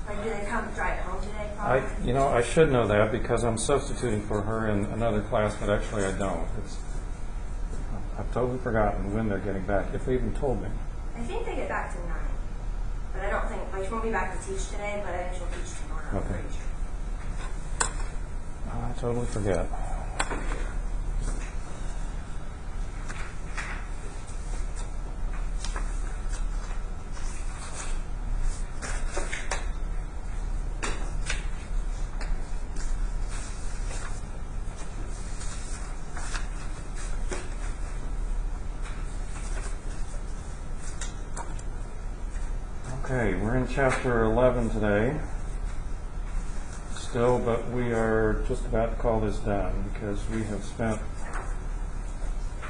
Like, do they come drive home today? I should know that because I'm substituting for her in another class, but actually I don't. I've totally forgotten when they're getting back, if they even told me. I think they get back to 9. But I don't think, she won't be back to teach today, but I think she'll teach tomorrow. Okay. I totally forget. Okay, we're in chapter 11 today. Still, but we are just about to call this done because we have spent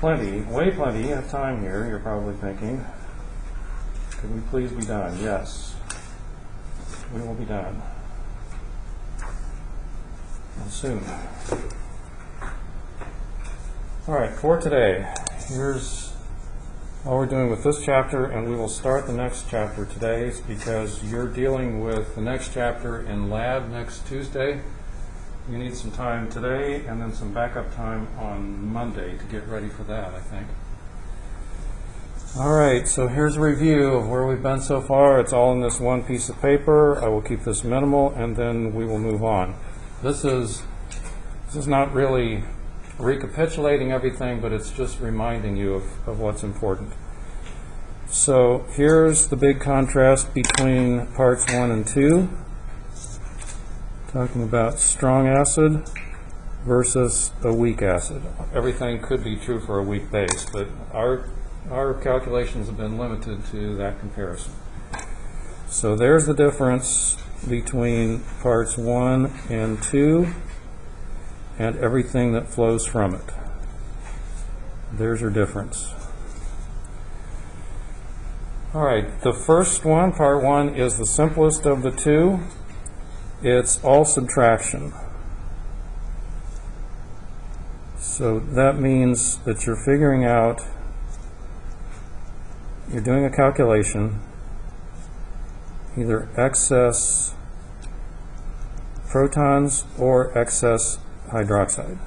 way plenty of time here. You're probably thinking, could we please be done? Yes, we will be done. And soon. All right, for today, here's all we're doing with this chapter, and we will start the next chapter today because you're dealing with the next chapter in lab next Tuesday. You need some time today and then some backup time on Monday to get ready for that, I think. All right, so here's a review of where we've been so far. It's all in this one piece of paper. I will keep this minimal, and then we will move on. This is not really recapitulating everything, but it's just reminding you of what's important. So here's the big contrast between parts 1 and 2, talking about strong acid versus a weak acid. Everything could be true for a weak base, but our calculations have been limited to that comparison. So there's the difference between parts 1 and 2 and everything that flows from it. There's your difference. All right, the first one, part 1, is the simplest of the two. It's all subtraction. So that means that you're figuring out, you're doing a calculation, either excess protons or excess hydroxide.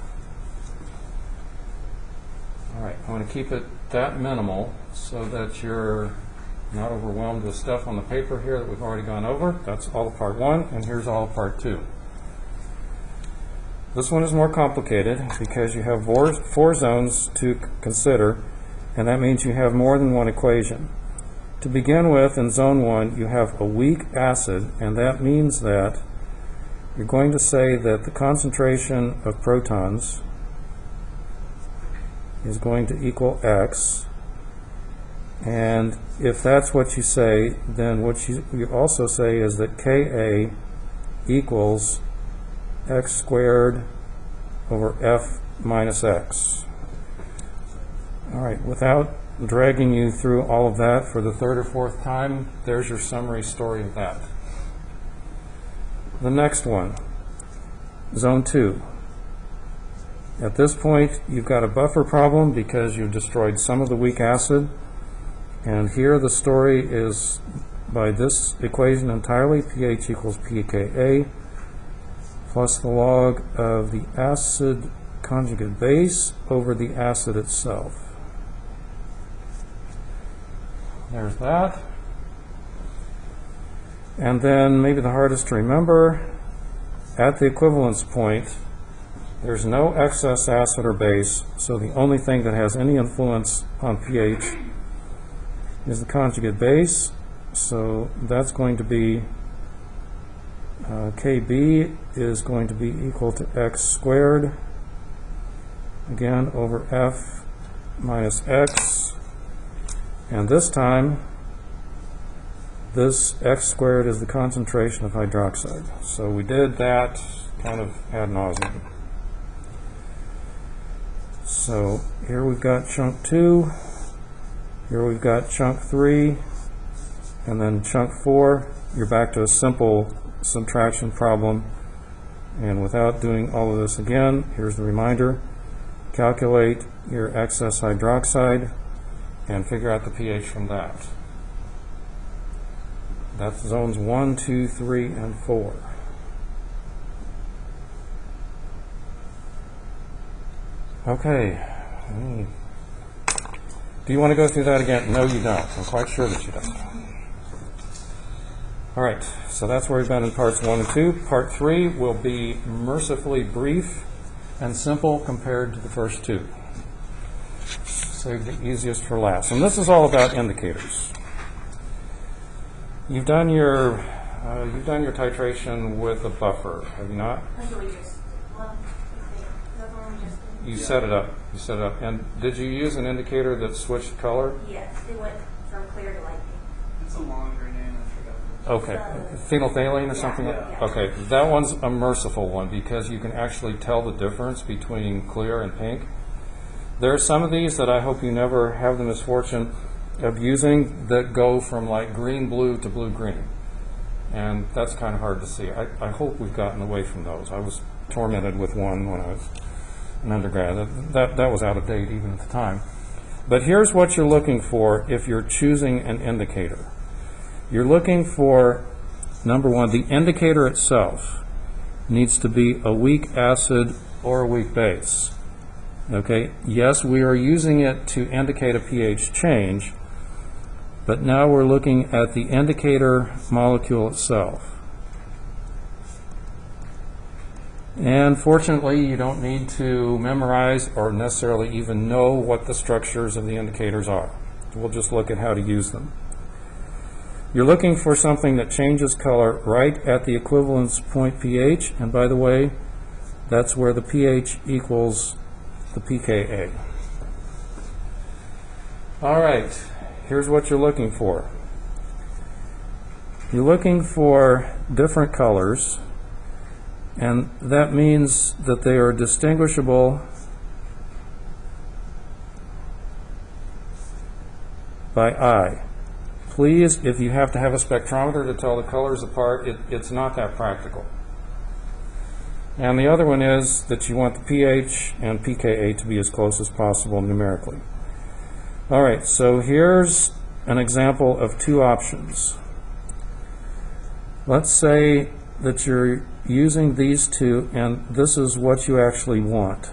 All right, I want to keep it that minimal so that you're not overwhelmed with stuff on the paper here that we've already gone over. That's all of part 1, and here's all of part 2. This one is more complicated because you have four zones to consider, and that means you have more than one equation. To begin with, in zone 1, you have a weak acid, and that means that you're going to say that the concentration of protons is going to equal X. And if that's what you say, then what you also say is that Ka equals X squared over F minus X. All right, without dragging you through all of that for the third or fourth time, there's your summary story of that. The next one, zone 2. At this point, you've got a buffer problem because you've destroyed some of the weak acid. And here the story is by this equation entirely, pH equals pKa, plus the log of the acid conjugate base over the acid itself. There's that. And then maybe the hardest to remember, at the equivalence point, there's no excess acid or base, so the only thing that has any influence on pH is the conjugate base. So that's going to be Kb is going to be equal to X squared, again, over F minus X. And this time, this X squared is the concentration of hydroxide. So we did that kind of ad nauseum. So here we've got chunk 2, here we've got chunk 3, and then chunk 4. You're back to a simple subtraction problem. And without doing all of this again, here's the reminder. Calculate your excess hydroxide and figure out the pH from that. That's zones 1, 2, 3, and 4. Okay. Do you want to go through that again? No, you don't. I'm quite sure that you don't. All right, so that's where we've been in parts 1 and 2. Part 3 will be mercifully brief and simple compared to the first two. Save the easiest for last. And this is all about indicators. You've done your titration with a buffer, have you not? That's what we just, well, that's what we just did. You set it up. You set it up. And did you use an indicator that switched color? Yes, it went from clear to light pink. It's a longer name, I forgot. Okay. Phenolphthalein or something? Yeah. Okay. That one's a merciful one because you can actually tell the difference between clear and pink. There are some of these that I hope you never have the misfortune of using that go from like green-blue to blue-green. And that's kind of hard to see. I hope we've gotten away from those. I was tormented with one when I was an undergrad. That was out of date even at the time. But here's what you're looking for if you're choosing an indicator. You're looking for, number one, the indicator itself needs to be a weak acid or a weak base. Okay, yes, we are using it to indicate a pH change, but now we're looking at the indicator molecule itself. And fortunately, you don't need to memorize or necessarily even know what the structures of the indicators are. We'll just look at how to use them. You're looking for something that changes color right at the equivalence point pH, and by the way, that's where the pH equals the pKa. All right, here's what you're looking for. You're looking for different colors, and that means that they are distinguishable by eye. Please, if you have to have a spectrometer to tell the colors apart, it's not that practical. And the other one is that you want the pH and pKa to be as close as possible numerically. All right, so here's an example of two options. Let's say that you're using these two, and this is what you actually want.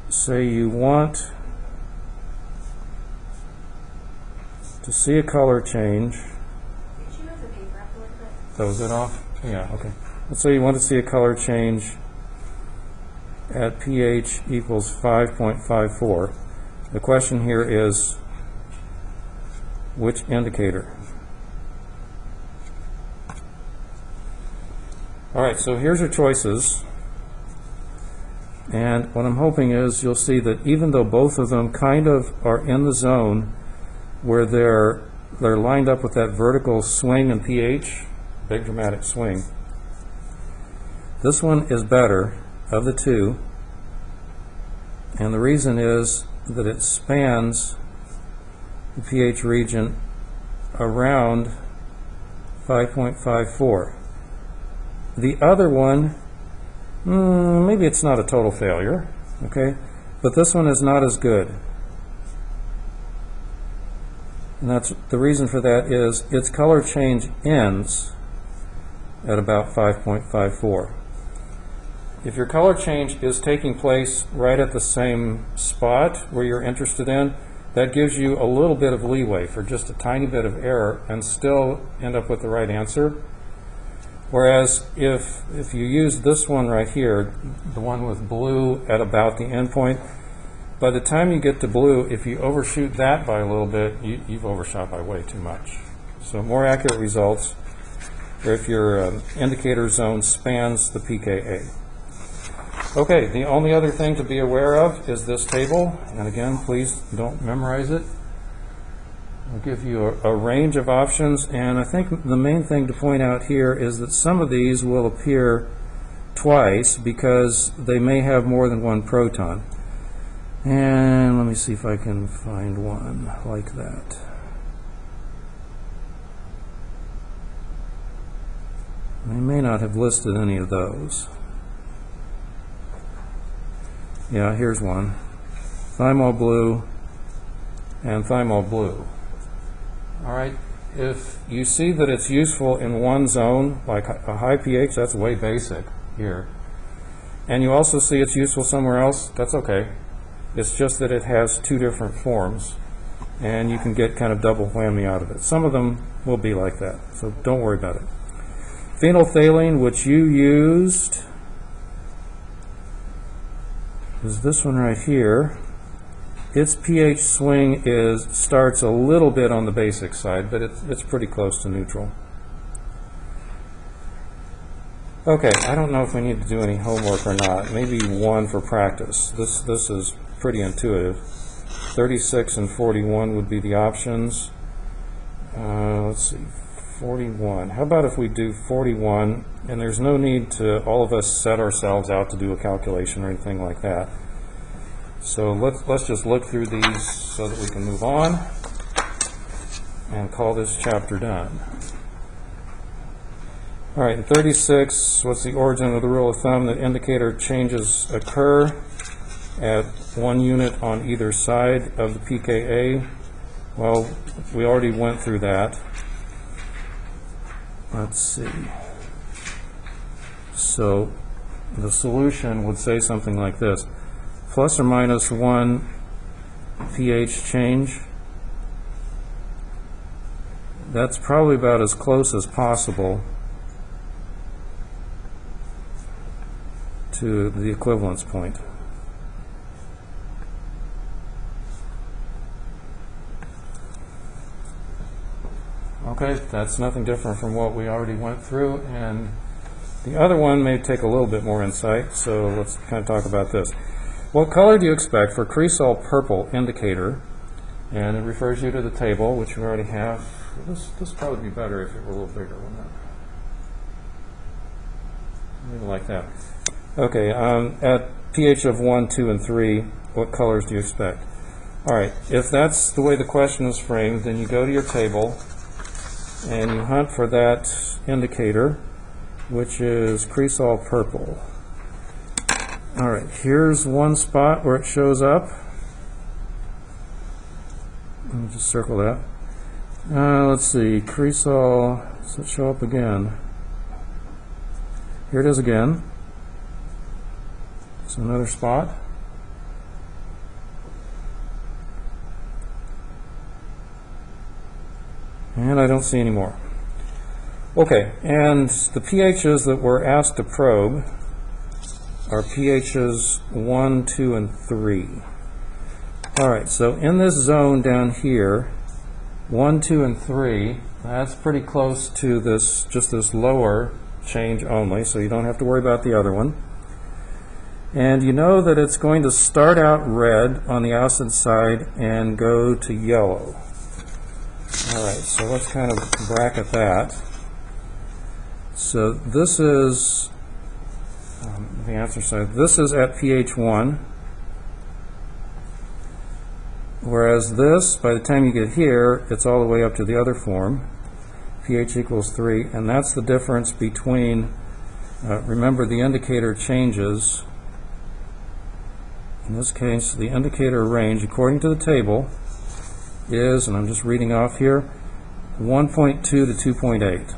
Say you want to see a color change. Did you move the paper up a little bit? So is it off? Yeah, okay. Let's say you want to see a color change at pH equals 5.54. The question here is, which indicator? All right, so here's your choices. And what I'm hoping is you'll see that even though both of them kind of are in the zone where they're lined up with that vertical swing in pH, big dramatic swing, this one is better of the two, and the reason is that it spans the pH region around 5.54. The other one, maybe it's not a total failure, okay, but this one is not as good. And that's the reason for that is its color change ends at about 5.54. If your color change is taking place right at the same spot where you're interested in, that gives you a little bit of leeway for just a tiny bit of error and still end up with the right answer. Whereas if you use this one right here, the one with blue at about the end point, by the time you get to blue, if you overshoot that by a little bit, you've overshot by way too much. So more accurate results are if your indicator zone spans the pKa. Okay, the only other thing to be aware of is this table, and again, please don't memorize it. I'll give you a range of options, and I think the main thing to point out here is that some of these will appear twice because they may have more than one proton. And let me see if I can find one like that. They may not have listed any of those. Yeah, here's one. Thymol blue and thymol blue. All right, if you see that it's useful in one zone, like a high pH, that's way basic here, and you also see it's useful somewhere else, that's okay. It's just that it has two different forms, and you can get kind of double whammy out of it. Some of them will be like that, so don't worry about it. Phenolphthalein, which you used, is this one right here. Its pH swing starts a little bit on the basic side, but it's pretty close to neutral. Okay, I don't know if we need to do any homework or not. Maybe one for practice. This is pretty intuitive. 36 and 41 would be the options. Let's see, 41. How about if we do 41, and there's no need to all of us set ourselves out to do a calculation or anything like that. So let's just look through these so that we can move on and call this chapter done. All right, in 36, what's the origin of the rule of thumb that indicator changes occur at 1 unit on either side of the pKa? Well, we already went through that. Let's see. So the solution would say something like this. Plus or minus 1 pH change. That's probably about as close as possible to the equivalence point. Okay, that's nothing different from what we already went through, and the other one may take a little bit more insight, so let's kind of talk about this. What color do you expect for cresol purple indicator? And it refers you to the table, which we already have. This would probably be better if it were a little bigger, wouldn't it? Maybe like that. Okay, at pH of 1, 2, and 3, what colors do you expect? All right, if that's the way the question is framed, then you go to your table and you hunt for that indicator, which is cresol purple. All right, here's one spot where it shows up. Let me just circle that. Let's see, cresol, does it show up again? Here it is again. So another spot. And I don't see any more. Okay, and the pHs that we're asked to probe are pHs 1, 2, and 3. All right, so in this zone down here, 1, 2, and 3, that's pretty close to this, just this lower change only, so you don't have to worry about the other one. And you know that it's going to start out red on the outside side and go to yellow. All right, so let's kind of bracket that. So this is the answer side. This is at pH 1, whereas this, by the time you get here, it's all the way up to the other form, pH equals 3, and that's the difference between, remember the indicator changes. In this case, the indicator range, according to the table, is, and I'm just reading off here, 1.2 to 2.8.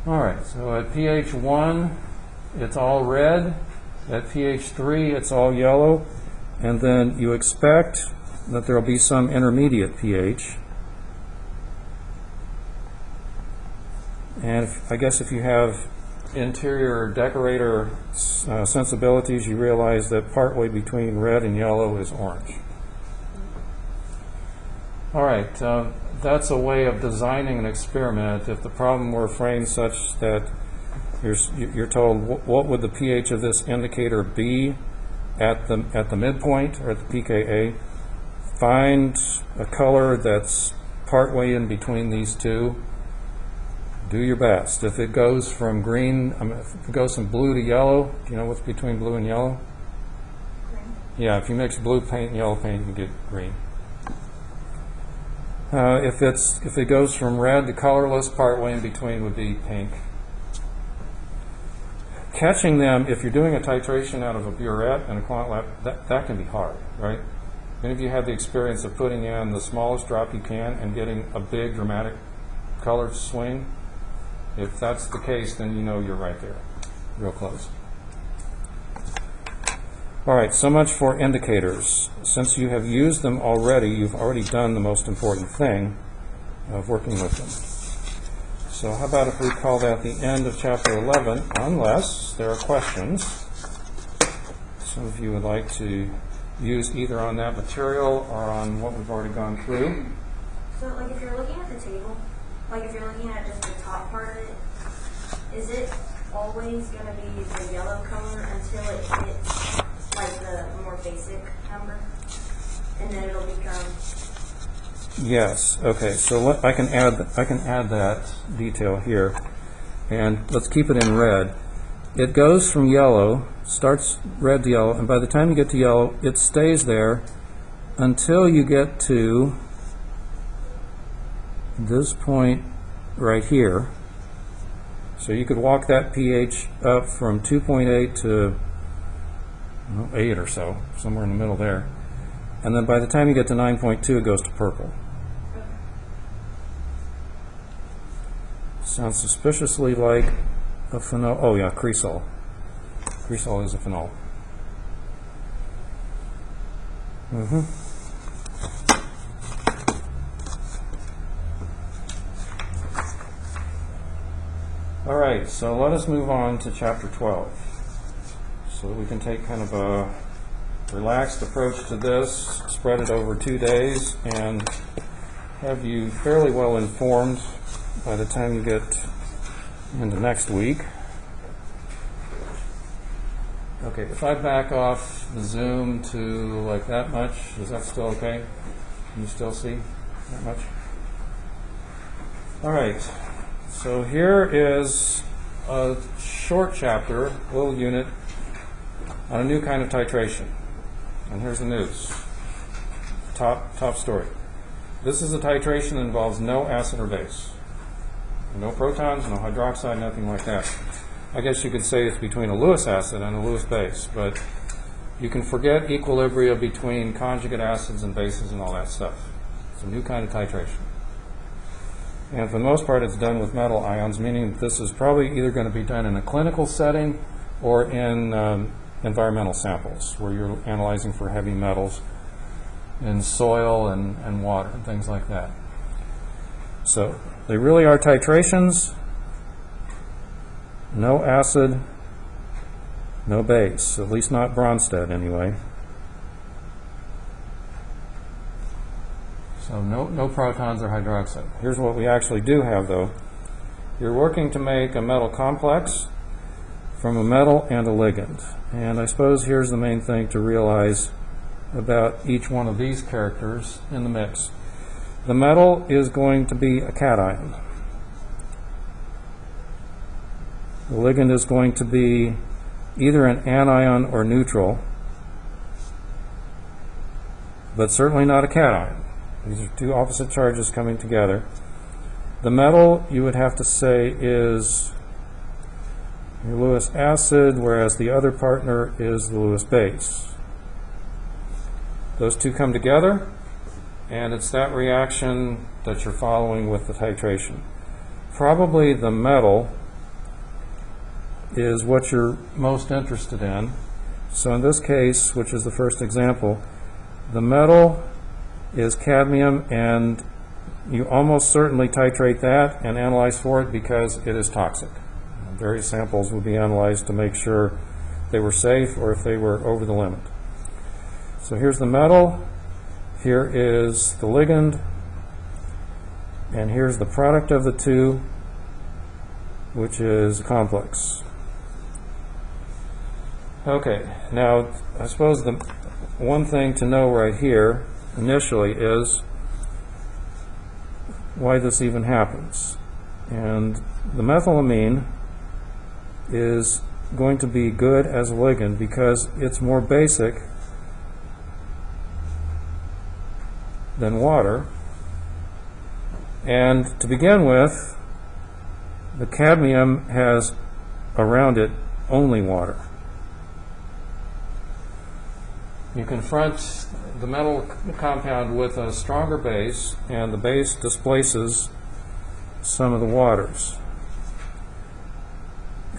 All right, so at pH 1, it's all red. At pH 3, it's all yellow. And then you expect that there will be some intermediate pH. And I guess if you have interior decorator sensibilities, you realize that partway between red and yellow is orange. All right, that's a way of designing an experiment. If the problem were framed such that you're told what would the pH of this indicator be at the midpoint or at the pKa, find a color that's partway in between these two. Do your best. If it goes from green, if it goes from blue to yellow, do you know what's between blue and yellow? Green. Yeah, if you mix blue paint and yellow paint, you get green. If it goes from red to colorless, partway in between would be pink. Catching them, if you're doing a titration out of a burette and a quant lab, that can be hard, right? Any of you had the experience of putting in the smallest drop you can and getting a big dramatic color swing? If that's the case, then you know you're right there, real close. All right, so much for indicators. Since you have used them already, you've already done the most important thing of working with them. So how about if we call that the end of Chapter 11, unless there are questions. Some of you would like to use either on that material or on what we've already gone through. So, like, if you're looking at the table, like, if you're looking at just the top part of it, is it always going to be the yellow color until it hits, like, the more basic number? And then it'll become... Yes. Okay. So I can add that detail here, and let's keep it in red. It goes from yellow, starts red to yellow, and by the time you get to yellow, it stays there until you get to this point right here. So you could walk that pH up from 2.8 to 8 or so, somewhere in the middle there. And then by the time you get to 9.2, it goes to purple. Sounds suspiciously like a phenol. Oh yeah, cresol. Cresol is a phenol. All right, so let us move on to Chapter 12, so that we can take kind of a relaxed approach to this, spread it over 2 days, and have you fairly well informed by the time you get into next week. Okay, if I back off the zoom to like that much, is that still okay? Can you still see that much? All right, so here is a short chapter, little unit, on a new kind of titration. And here's the news. Top story. This is a titration that involves no acid or base. No protons, no hydroxide, nothing like that. I guess you could say it's between a Lewis acid and a Lewis base, but you can forget equilibria between conjugate acids and bases and all that stuff. It's a new kind of titration. And for the most part, it's done with metal ions, meaning that this is probably either going to be done in a clinical setting or in environmental samples, where you're analyzing for heavy metals in soil and water and things like that. So they really are titrations. No acid, no base, at least not Bronsted anyway. So no protons or hydroxide. Here's what we actually do have, though. You're working to make a metal complex from a metal and a ligand. And I suppose here's the main thing to realize about each one of these characters in the mix. The metal is going to be a cation. The ligand is going to be either an anion or neutral, but certainly not a cation. These are two opposite charges coming together. The metal, you would have to say, is your Lewis acid, whereas the other partner is the Lewis base. Those two come together, and it's that reaction that you're following with the titration. Probably the metal is what you're most interested in. So in this case, which is the first example, the metal is cadmium, and you almost certainly titrate that and analyze for it because it is toxic. Various samples will be analyzed to make sure they were safe or if they were over the limit. So here's the metal, here is the ligand, and here's the product of the two, which is a complex. Okay, now I suppose the one thing to know right here initially is why this even happens. And the methylamine is going to be good as a ligand because it's more basic than water. And to begin with, the cadmium has around it only water. You confront the metal compound with a stronger base, and the base displaces some of the waters.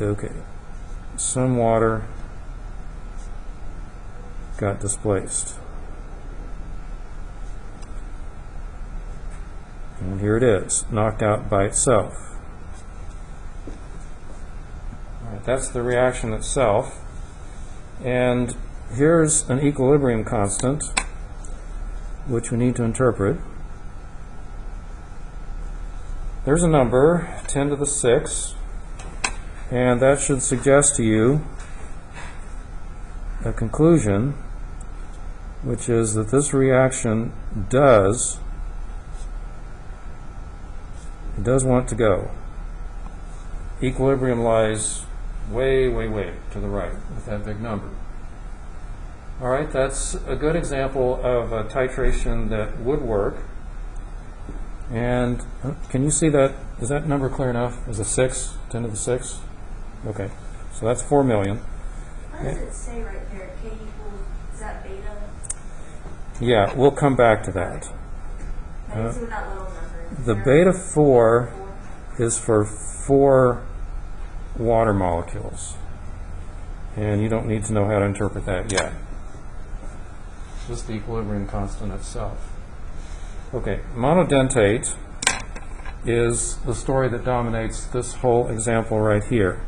Okay, some water got displaced. And here it is, knocked out by itself. All right, that's the reaction itself. And here's an equilibrium constant, which we need to interpret. There's a number, 10 to the 6, and that should suggest to you a conclusion, which is that this reaction does want to go. Equilibrium lies way, way, way to the right with that big number. All right, that's a good example of a titration that would work. And can you see that? Is that number clear enough? Is a 6, 10 to the 6? Okay, so that's 4 million. What does it say right there? K equals, is that beta? Yeah, we'll come back to that. I didn't see what that little number is. The beta 4 is for 4 water molecules. And you don't need to know how to interpret that yet. Just the equilibrium constant itself. Okay, monodentate is the story that dominates this whole example right here.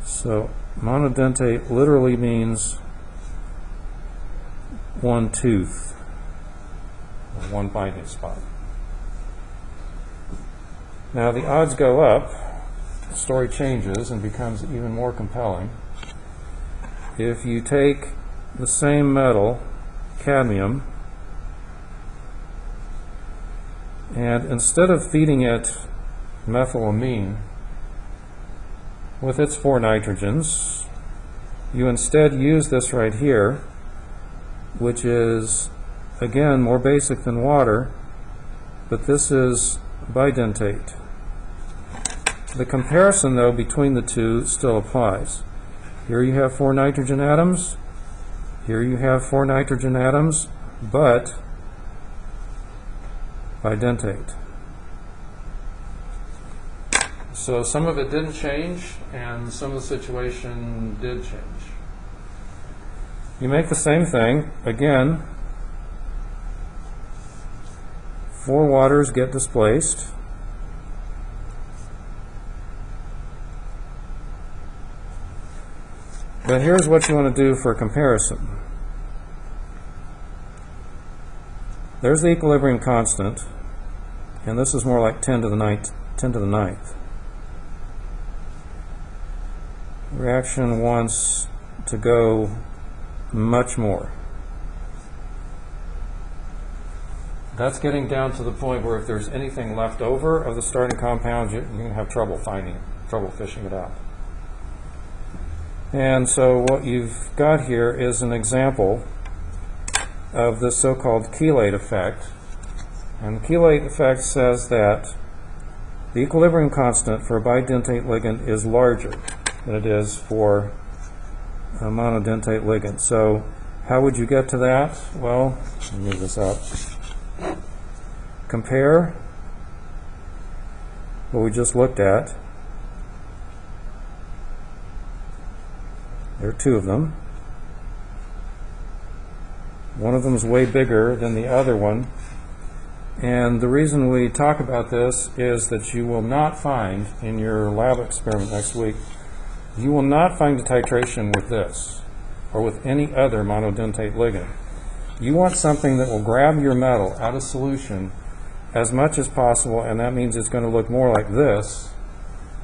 So monodentate literally means one tooth, or one binding spot. Now the odds go up, the story changes and becomes even more compelling. If you take the same metal, cadmium, and instead of feeding it methylamine with its 4 nitrogens, you instead use this right here, which is again more basic than water, but this is bidentate. The comparison though between the two still applies. Here you have 4 nitrogen atoms, here you have 4 nitrogen atoms, but bidentate. So some of it didn't change, and some of the situation did change. You make the same thing, again, 4 waters get displaced. But here's what you want to do for comparison. There's the equilibrium constant, and this is more like 10 to the 9th. Reaction wants to go much more. That's getting down to the point where if there's anything left over of the starting compound, you're going to have trouble fishing it out. And so what you've got here is an example of this so-called chelate effect. And the chelate effect says that the equilibrium constant for a bidentate ligand is larger than it is for a monodentate ligand. So how would you get to that? Well, let me move this up. Compare what we just looked at. There are 2 of them. One of them is way bigger than the other one. And the reason we talk about this is that you will not find in your lab experiment next week, you will not find a titration with this or with any other monodentate ligand. You want something that will grab your metal out of solution as much as possible, and that means it's going to look more like this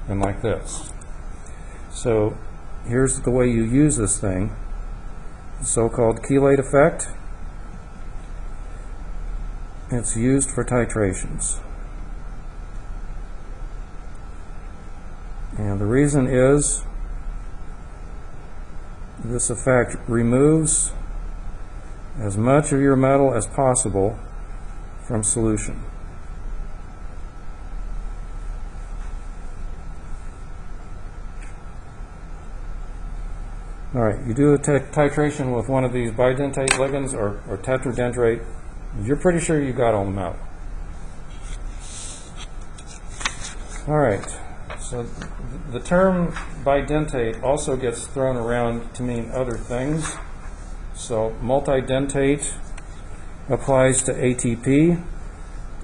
than like this. So here's the way you use this thing, the so-called chelate effect. It's used for titrations. And the reason is this effect removes as much of your metal as possible from solution. All right, you do a titration with one of these bidentate ligands or tetradentate, you're pretty sure you got all the metal. All right, so the term bidentate also gets thrown around to mean other things. So multidentate applies to ATP,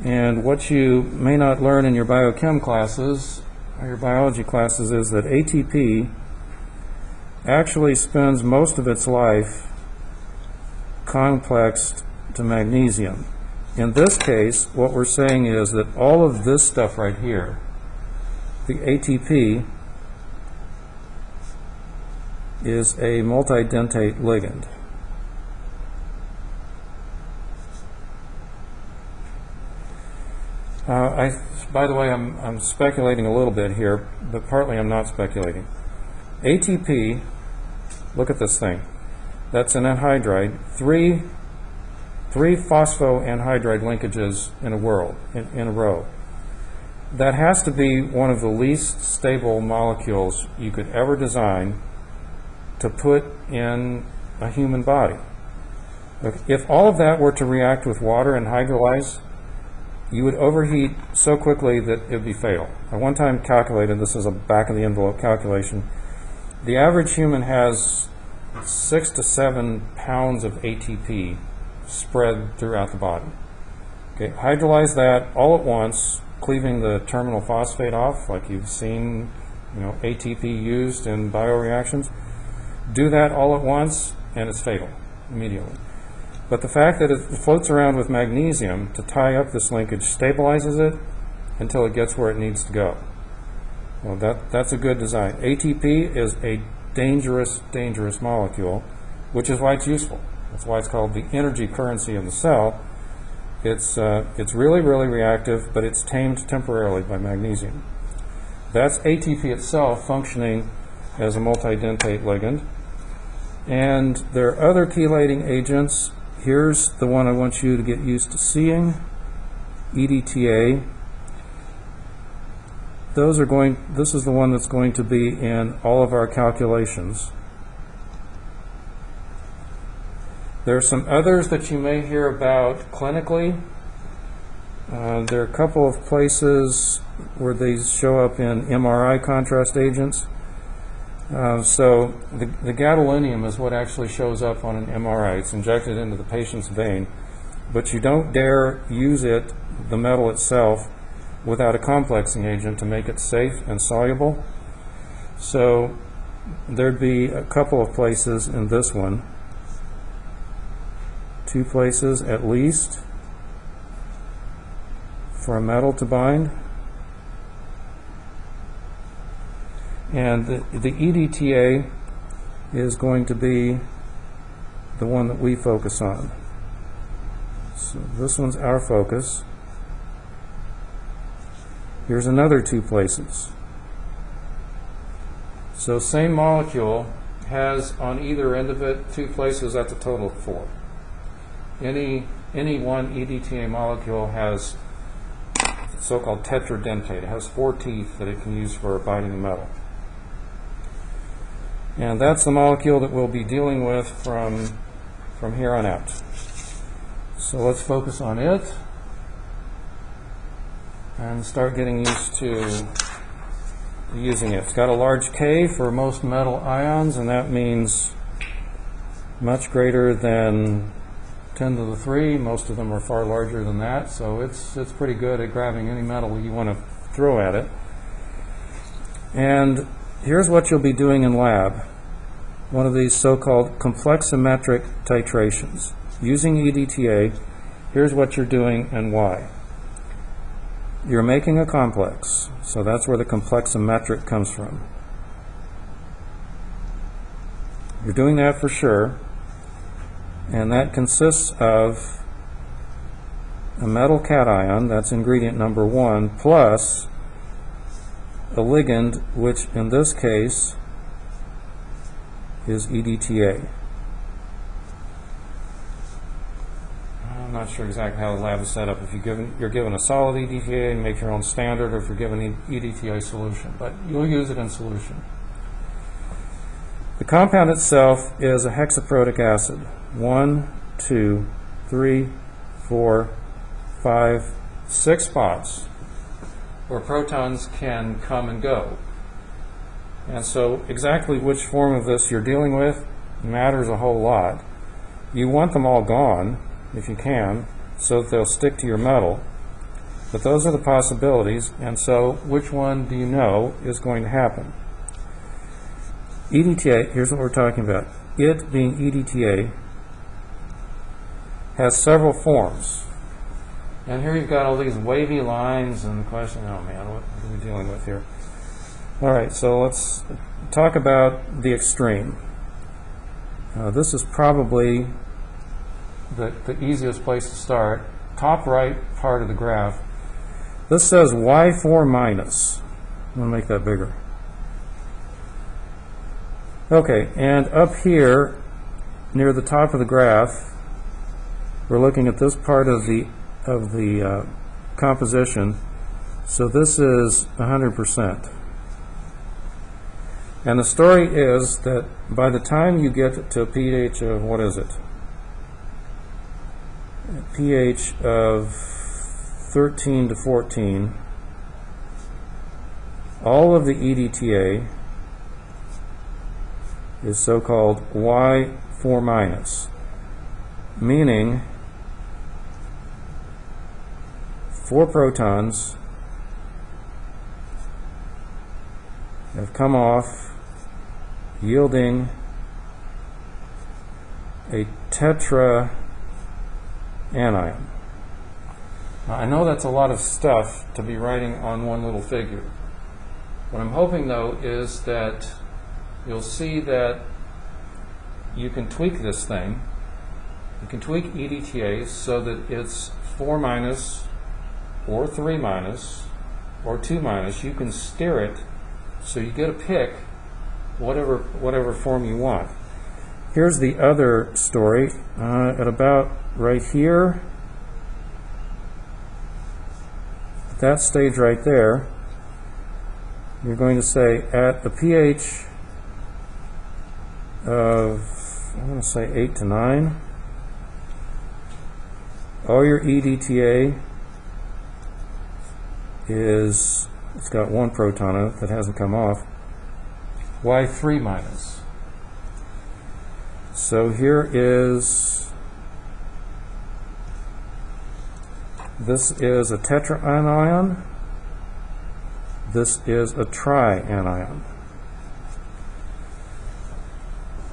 and what you may not learn in your biochem classes or your biology classes is that ATP actually spends most of its life complexed to magnesium. In this case, what we're saying is that all of this stuff right here, the ATP, is a multidentate ligand. By the way, I'm speculating a little bit here, but partly I'm not speculating. ATP, look at this thing. That's an anhydride. Three phosphoanhydride linkages in a row. That has to be one of the least stable molecules you could ever design to put in a human body. If all of that were to react with water and hydrolyze, you would overheat so quickly that it would be fatal. I one time calculated, this is a back-of-the-envelope calculation, the average human has 6 to 7 pounds of ATP spread throughout the body. Okay, hydrolyze that all at once, cleaving the terminal phosphate off, like you've seen, ATP used in bioreactions. Do that all at once, and it's fatal immediately. But the fact that it floats around with magnesium to tie up this linkage stabilizes it until it gets where it needs to go. Well, that's a good design. ATP is a dangerous, dangerous molecule, which is why it's useful. That's why it's called the energy currency of the cell. It's really, really reactive, but it's tamed temporarily by magnesium. That's ATP itself functioning as a multidentate ligand. And there are other chelating agents. Here's the one I want you to get used to seeing, EDTA. This is the one that's going to be in all of our calculations. There are some others that you may hear about clinically. There are a couple of places where these show up in MRI contrast agents. So the gadolinium is what actually shows up on an MRI. It's injected into the patient's vein, but you don't dare use it, the metal itself, without a complexing agent to make it safe and soluble. So there'd be a couple of places in this one, 2 places at least, for a metal to bind. And the EDTA is going to be the one that we focus on. So this one's our focus. Here's another 2 places. So same molecule has on either end of it 2 places, that's a total of 4. Any one EDTA molecule has so-called tetradentate. It has 4 teeth that it can use for binding the metal. And that's the molecule that we'll be dealing with from here on out. So let's focus on it and start getting used to using it. It's got a large K for most metal ions, and that means much greater than 10 to the 3. Most of them are far larger than that, so it's pretty good at grabbing any metal you want to throw at it. And here's what you'll be doing in lab. One of these so-called complexometric titrations. Using EDTA, here's what you're doing and why. You're making a complex, so that's where the complexometric comes from. You're doing that for sure, and that consists of a metal cation, that's ingredient number 1, plus a ligand, which in this case is EDTA. I'm not sure exactly how the lab is set up. If you're given a solid EDTA and make your own standard, or if you're given an EDTA solution, but you'll use it in solution. The compound itself is a hexaprotic acid. 1, 2, 3, 4, 5, 6 spots where protons can come and go. And so exactly which form of this you're dealing with matters a whole lot. You want them all gone, if you can, so that they'll stick to your metal. But those are the possibilities, and so which one do you know is going to happen? EDTA, here's what we're talking about. It, being EDTA, has several forms. And here you've got all these wavy lines, and the question, oh man, what are we dealing with here? All right, so let's talk about the extreme. This is probably the easiest place to start. Top right part of the graph. This says Y4 minus. I'm going to make that bigger. Okay, and up here, near the top of the graph, we're looking at this part of the composition. So this is 100%. And the story is that by the time you get to a pH of, what is it? A pH of 13 to 14, all of the EDTA is so-called Y4 minus, meaning 4 protons have come off, yielding a tetra anion. Now, I know that's a lot of stuff to be writing on one little figure. What I'm hoping, though, is that you'll see that you can tweak this thing. You can tweak EDTA so that it's 4 minus or 3 minus or 2 minus. You can steer it so you get a pick whatever form you want. Here's the other story. At about right here, at that stage right there, you're going to say at a pH of, I'm going to say 8 to 9, all your EDTA is, it's got 1 proton in it that hasn't come off, Y3 minus. So here is, this is a tetraanion, this is a trianion.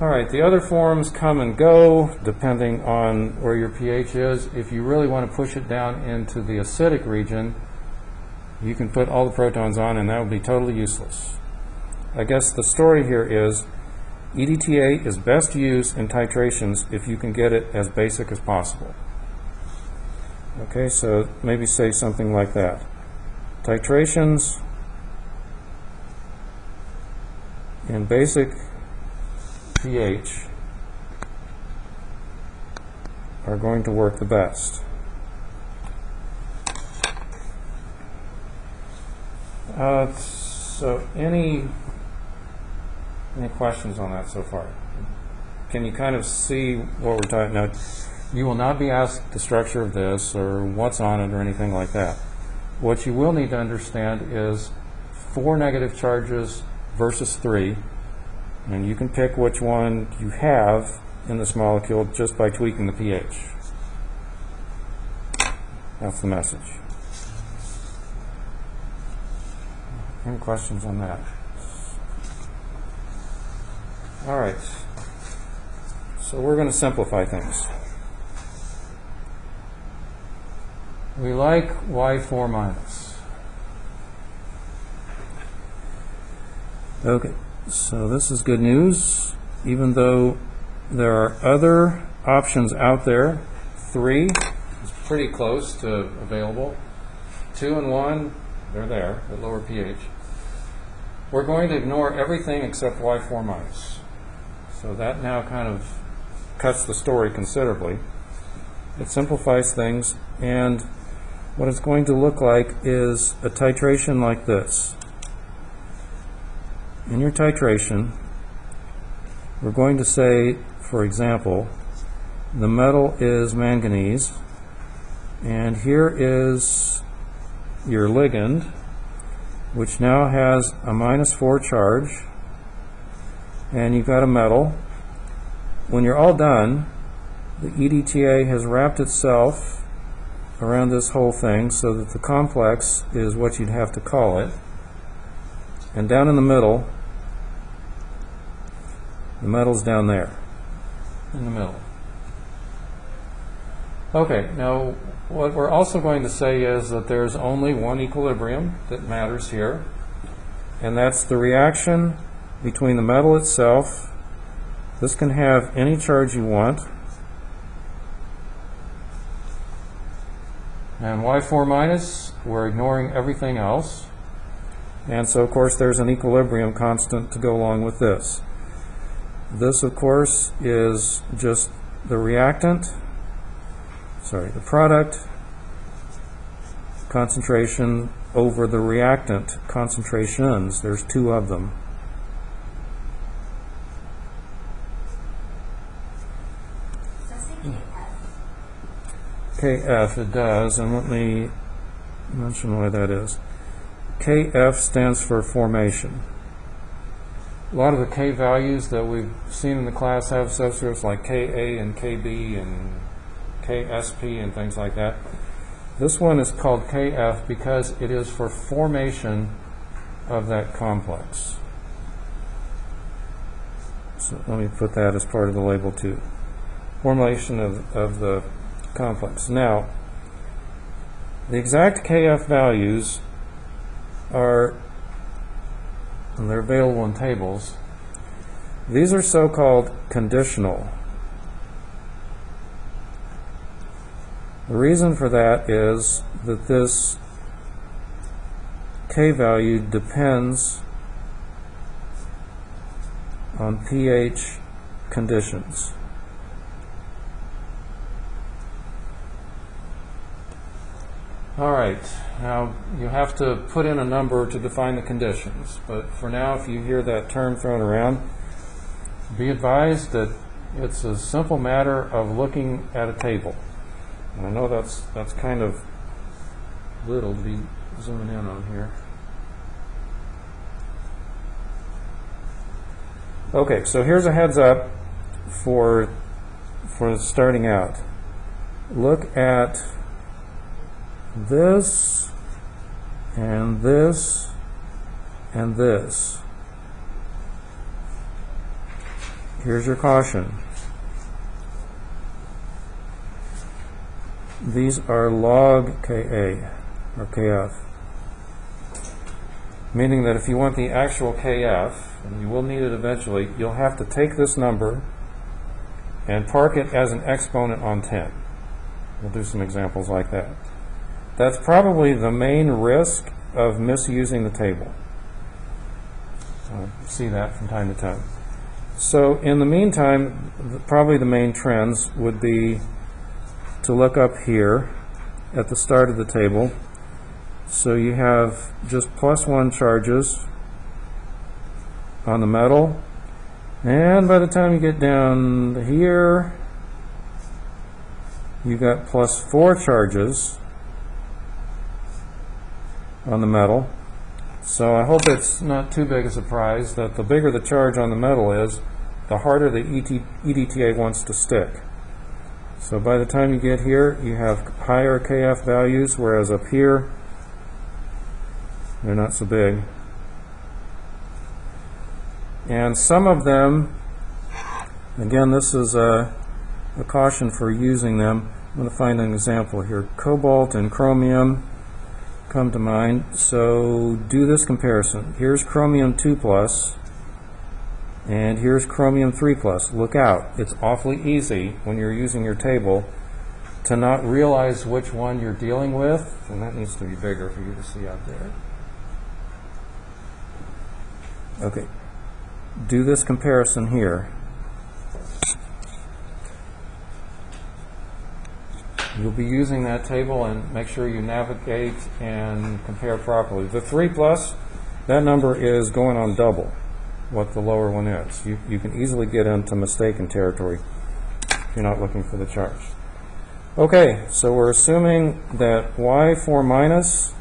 All right, the other forms come and go depending on where your pH is. If you really want to push it down into the acidic region, you can put all the protons on and that would be totally useless. I guess the story here is EDTA is best used in titrations if you can get it as basic as possible. Okay, so maybe say something like that. Titrations in basic pH are going to work the best. So any questions on that so far? Can you kind of see what we're talking about? You will not be asked the structure of this or what's on it or anything like that. What you will need to understand is 4 negative charges versus 3, and you can pick which one you have in this molecule just by tweaking the pH. That's the message. Any questions on that? All right. So we're going to simplify things. We like Y4 minus. Okay, so this is good news. Even though there are other options out there, 3 is pretty close to available. 2 and 1, they're there at lower pH. We're going to ignore everything except Y4 minus. So that now kind of cuts the story considerably. It simplifies things, and what it's going to look like is a titration like this. In your titration, we're going to say, for example, the metal is manganese, and here is your ligand, which now has a -4 charge, and you've got a metal. When you're all done, the EDTA has wrapped itself around this whole thing so that the complex is what you'd have to call it. And down in the middle, the metal's down there, in the middle. Okay, now what we're also going to say is that there's only one equilibrium that matters here, and that's the reaction between the metal itself. This can have any charge you want, and Y4 minus, we're ignoring everything else, and so of course there's an equilibrium constant to go along with this. This of course is just the reactant, the product concentration over the reactant concentrations. There's two of them. Does that say KF? KF, it does, and let me mention why that is. KF stands for formation. A lot of the K values that we've seen in the class have subscripts like KA and KB and KSP and things like that. This one is called KF because it is for formation of that complex. So let me put that as part of the label too. Formation of the complex. Now, the exact KF values are, and they're available in tables. These are so-called conditional. The reason for that is that this K value depends on pH conditions. All right, now you have to put in a number to define the conditions, but for now, if you hear that term thrown around, be advised that it's a simple matter of looking at a table. And I know that's kind of little to be zooming in on here. Okay, so here's a heads up for starting out. Look at this and this and this. Here's your caution. These are log Ka or Kf, meaning that if you want the actual Kf, and you will need it eventually, you'll have to take this number and park it as an exponent on 10. We'll do some examples like that. That's probably the main risk of misusing the table. See that from time to time. So in the meantime, probably the main trends would be to look up here at the start of the table. So you have just +1 charges on the metal, and by the time you get down to here, you've got +4 charges on the metal. So I hope it's not too big a surprise that the bigger the charge on the metal is, the harder the EDTA wants to stick. So by the time you get here, you have higher KF values, whereas up here, they're not so big. And some of them, again, this is a caution for using them. I'm going to find an example here. Cobalt and chromium come to mind. So do this comparison. Here's chromium 2+, and here's chromium 3+. Look out. It's awfully easy when you're using your table to not realize which one you're dealing with, and that needs to be bigger for you to see out there. Okay. Do this comparison here. You'll be using that table, and make sure you navigate and compare properly. The 3+, that number is going on double. what the lower one is. You can easily get into mistaken territory if you're not looking for the charge. Okay, so we're assuming that y4 minus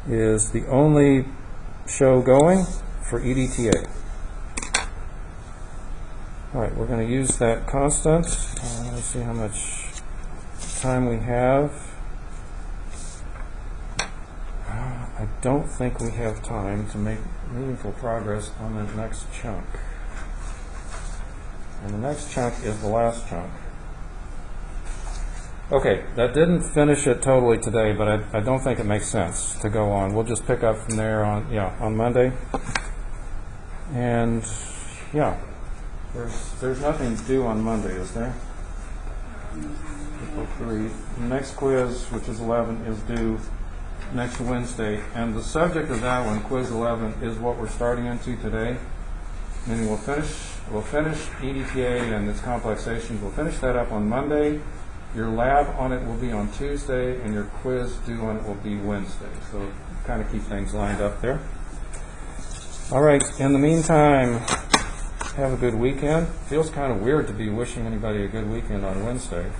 is the only show going for EDTA. All right, we're going to use that constant. Let me see how much time we have. I don't think we have time to make meaningful progress on the next chunk. And the next chunk is the last chunk. Okay, that didn't finish it totally today, but I don't think it makes sense to go on. We'll just pick up from there on Monday. And yeah, there's nothing due on Monday, is there? April 3. The next quiz, which is 11, is due next Wednesday, and the subject of that one, quiz 11, is what we're starting into today. Meaning we'll finish EDTA and its complexations. We'll finish that up on Monday. Your lab on it will be on Tuesday, and your quiz due on it will be Wednesday. So kind of keep things lined up there. All right. In the meantime, have a good weekend. Feels kind of weird to be wishing anybody a good weekend on Wednesday.